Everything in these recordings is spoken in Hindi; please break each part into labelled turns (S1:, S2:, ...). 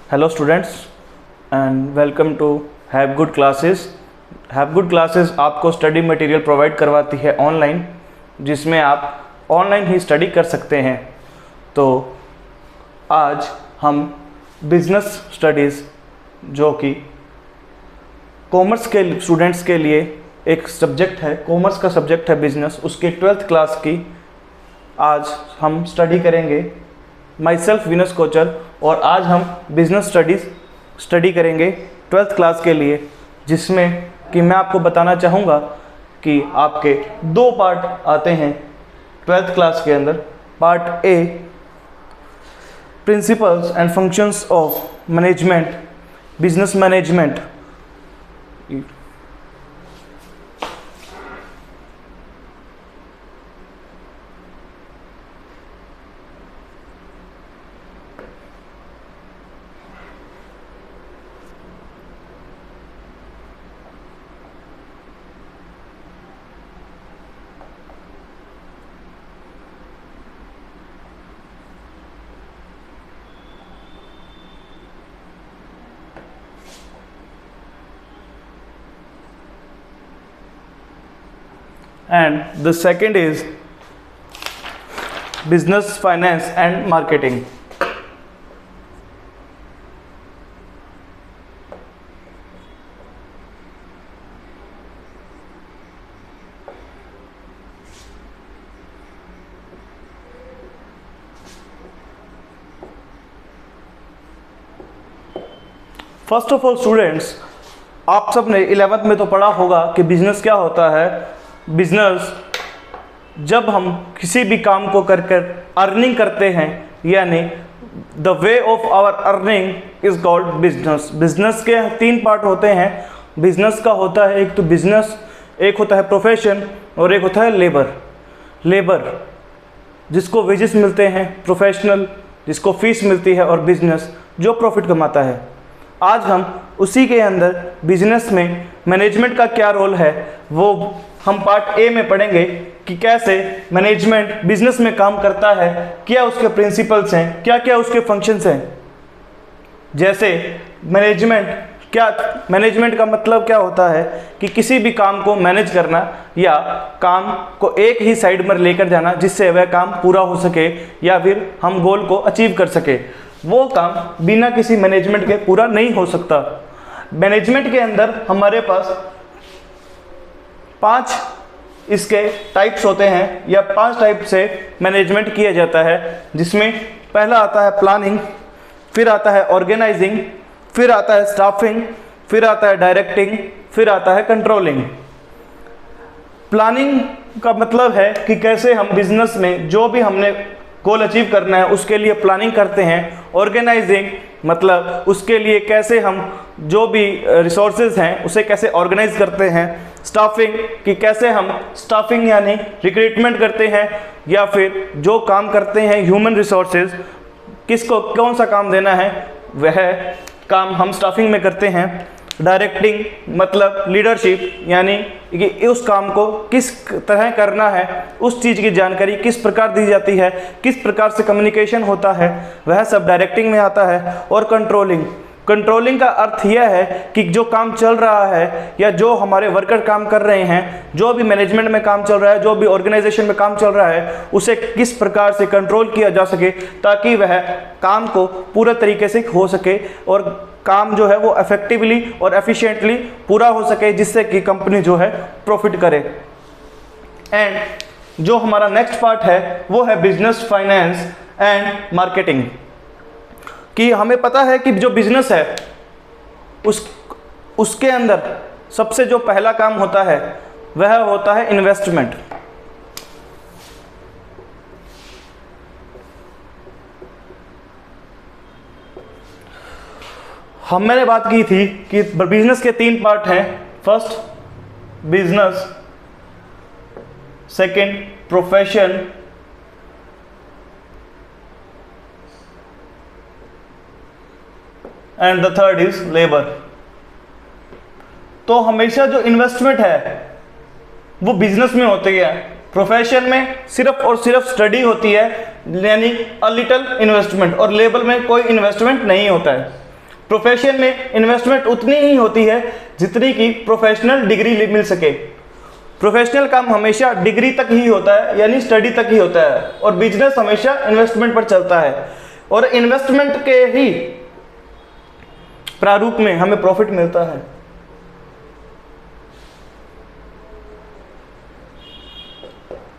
S1: Hello students and welcome to have good classes. Have good classes आपको स्टडी मटेरियल प्रोवाइड करवाती है ऑनलाइन, जिसमें आप ऑनलाइन ही स्टडी कर सकते हैं। तो आज हम बिजनेस स्टडीज़, जो कि कॉमर्स के स्टूडेंट्स के लिए एक सब्जेक्ट है, कॉमर्स का सब्जेक्ट है बिजनेस, उसके 12th क्लास की आज हम स्टडी करेंगे। माई सेल्फ विनस कोचर, और आज हम बिजनेस स्टडीज़ स्टडी करेंगे 12th क्लास के लिए, जिसमें कि मैं आपको बताना चाहूँगा कि आपके दो पार्ट आते हैं 12th क्लास के अंदर। Part A, principles and functions of management, business management. And the second is business, finance and marketing. First of all students, आप सब ने 11th में तो पढ़ा होगा कि बिजनेस क्या होता है। बिजनेस, जब हम किसी भी काम को कर अर्निंग करते हैं, यानी the way of our earning is called business. Business के 3 पार्ट होते हैं। बिजनेस का होता है एक तो बिजनेस, एक होता है प्रोफेशन और एक होता है लेबर। लेबर जिसको वेजेस मिलते हैं, प्रोफेशनल जिसको फीस मिलती है, और बिजनेस जो प्रॉफिट कमाता है। आज हम उसी के अंदर बिजनेस में मैनेजमेंट का क्या रोल है वो हम पार्ट ए में पढ़ेंगे कि कैसे मैनेजमेंट बिजनेस में काम करता है, क्या उसके प्रिंसिपल्स हैं, क्या क्या उसके फंक्शंस हैं। जैसे मैनेजमेंट का मतलब क्या होता है कि किसी भी काम को मैनेज करना, या काम को एक ही साइड में लेकर जाना जिससे वह काम पूरा हो सके या फिर हम गोल को अचीव कर सके। वो काम बिना किसी मैनेजमेंट के पूरा नहीं हो सकता। मैनेजमेंट के अंदर हमारे पास 5 इसके टाइप्स होते हैं, या 5 टाइप से मैनेजमेंट किया जाता है, जिसमें पहला आता है प्लानिंग, फिर आता है ऑर्गेनाइजिंग, फिर आता है स्टाफिंग, फिर आता है डायरेक्टिंग, फिर आता है कंट्रोलिंग। प्लानिंग का मतलब है कि कैसे हम बिजनेस में जो भी हमने गोल अचीव करना है उसके लिए प्लानिंग करते हैं। ऑर्गेनाइजिंग मतलब उसके लिए कैसे हम जो भी रिसोर्सेज हैं उसे कैसे ऑर्गेनाइज करते हैं। स्टाफिंग कि कैसे हम स्टाफिंग यानी रिक्रूटमेंट करते हैं, या फिर जो काम करते हैं ह्यूमन रिसोर्सेज, किसको कौन सा काम देना है वह काम हम स्टाफिंग में करते हैं। डायरेक्टिंग मतलब लीडरशिप, यानी कि उस काम को किस तरह करना है, उस चीज़ की जानकारी किस प्रकार दी जाती है, किस प्रकार से कम्युनिकेशन होता है, वह सब डायरेक्टिंग में आता है। और कंट्रोलिंग का अर्थ यह है कि जो काम चल रहा है या जो हमारे वर्कर काम कर रहे हैं, जो भी मैनेजमेंट में काम चल रहा है, जो भी ऑर्गेनाइजेशन में काम चल रहा है, उसे किस प्रकार से कंट्रोल किया जा सके ताकि वह काम को पूरे तरीके से हो सके और काम जो है वो इफेक्टिवली और एफिशिएंटली पूरा हो सके, जिससे कि कंपनी जो है प्रॉफिट करे। एंड जो हमारा नेक्स्ट पार्ट है वो है बिजनेस, फाइनेंस एंड मार्केटिंग। कि हमें पता है कि जो बिजनेस है उसके अंदर सबसे जो पहला काम होता है वह होता है इन्वेस्टमेंट। मैंने बात की थी कि बिजनेस के 3 पार्ट हैं। First business, second profession, and the third is labour. तो हमेशा जो इन्वेस्टमेंट है वो बिजनेस में होती है। प्रोफेशन में सिर्फ और सिर्फ स्टडी होती है, यानी अ लिटल इन्वेस्टमेंट, और लेबर में कोई इन्वेस्टमेंट नहीं होता है। प्रोफेशन में इन्वेस्टमेंट उतनी ही होती है जितनी की प्रोफेशनल डिग्री मिल सके। प्रोफेशनल काम हमेशा डिग्री तक ही होता है, यानी स्टडी तक ही होता है, और बिजनेस हमेशा इन्वेस्टमेंट पर चलता है, और इन्वेस्टमेंट के ही प्रारूप में हमें प्रॉफिट मिलता है।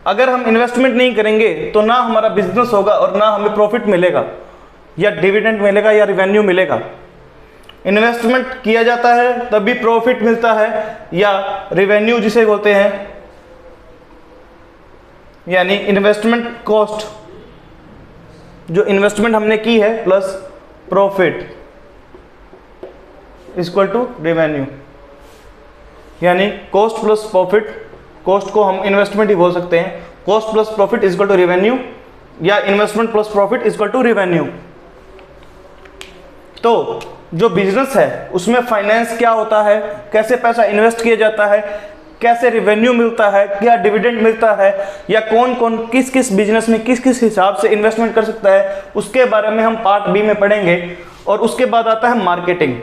S1: अगर हम इन्वेस्टमेंट नहीं करेंगे तो ना हमारा बिजनेस होगा और ना हमें प्रॉफिट मिलेगा, या डिविडेंड मिलेगा, या रिवेन्यू मिलेगा। इन्वेस्टमेंट किया जाता है तभी प्रॉफिट मिलता है, या रिवेन्यू जिसे बोलते हैं, यानी इन्वेस्टमेंट कॉस्ट, जो इन्वेस्टमेंट हमने की है plus profit equal to revenue, यानी कॉस्ट प्लस प्रॉफिट। कॉस्ट को हम इन्वेस्टमेंट ही बोल सकते हैं, cost plus profit equal to revenue, या investment plus profit equal to revenue. तो जो बिजनेस है उसमें फाइनेंस क्या होता है, कैसे पैसा इन्वेस्ट किया जाता है, कैसे रेवेन्यू मिलता है, क्या डिविडेंड मिलता है, या कौन कौन किस किस बिजनेस में किस किस हिसाब से इन्वेस्टमेंट कर सकता है, उसके बारे में हम पार्ट बी में पढ़ेंगे। और उसके बाद आता है मार्केटिंग।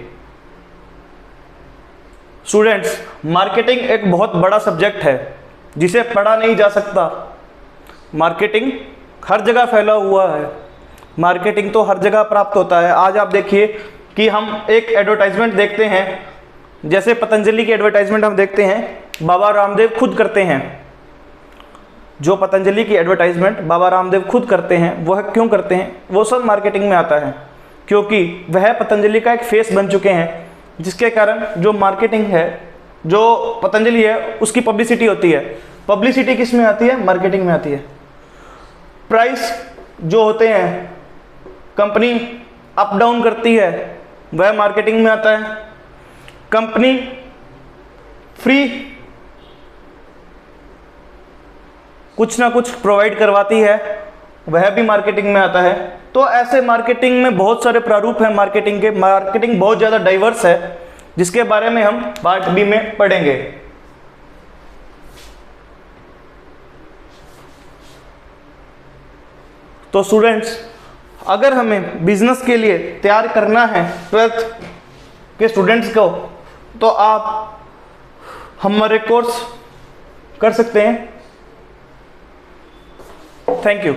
S1: स्टूडेंट्स, मार्केटिंग एक बहुत बड़ा सब्जेक्ट है जिसे पढ़ा नहीं जा सकता। मार्केटिंग हर जगह फैला हुआ है, मार्केटिंग तो हर जगह प्राप्त होता है। आज आप देखिए कि हम एक एडवर्टाइजमेंट देखते हैं, जैसे पतंजलि की एडवर्टाइजमेंट हम देखते हैं, बाबा रामदेव खुद करते हैं। जो पतंजलि की एडवर्टाइजमेंट बाबा रामदेव खुद करते हैं, वह क्यों करते हैं? वो सब मार्केटिंग में आता है, क्योंकि वह पतंजलि का एक फेस बन चुके हैं, जिसके कारण जो मार्केटिंग है, जो पतंजलि है, उसकी पब्लिसिटी होती है। पब्लिसिटी किस में आती है? मार्केटिंग में आती है। प्राइस जो होते हैं, कंपनी अप डाउन करती है, वह मार्केटिंग में आता है। कंपनी फ्री कुछ ना कुछ प्रोवाइड करवाती है, वह भी मार्केटिंग में आता है। तो ऐसे मार्केटिंग में बहुत सारे प्रारूप हैं मार्केटिंग के। मार्केटिंग बहुत ज़्यादा डाइवर्स है, जिसके बारे में हम पार्ट बी में पढ़ेंगे। तो स्टूडेंट्स, अगर हमें बिजनेस के लिए तैयार करना है 12th के स्टूडेंट्स को, तो आप हमारे कोर्स कर सकते हैं। Thank you.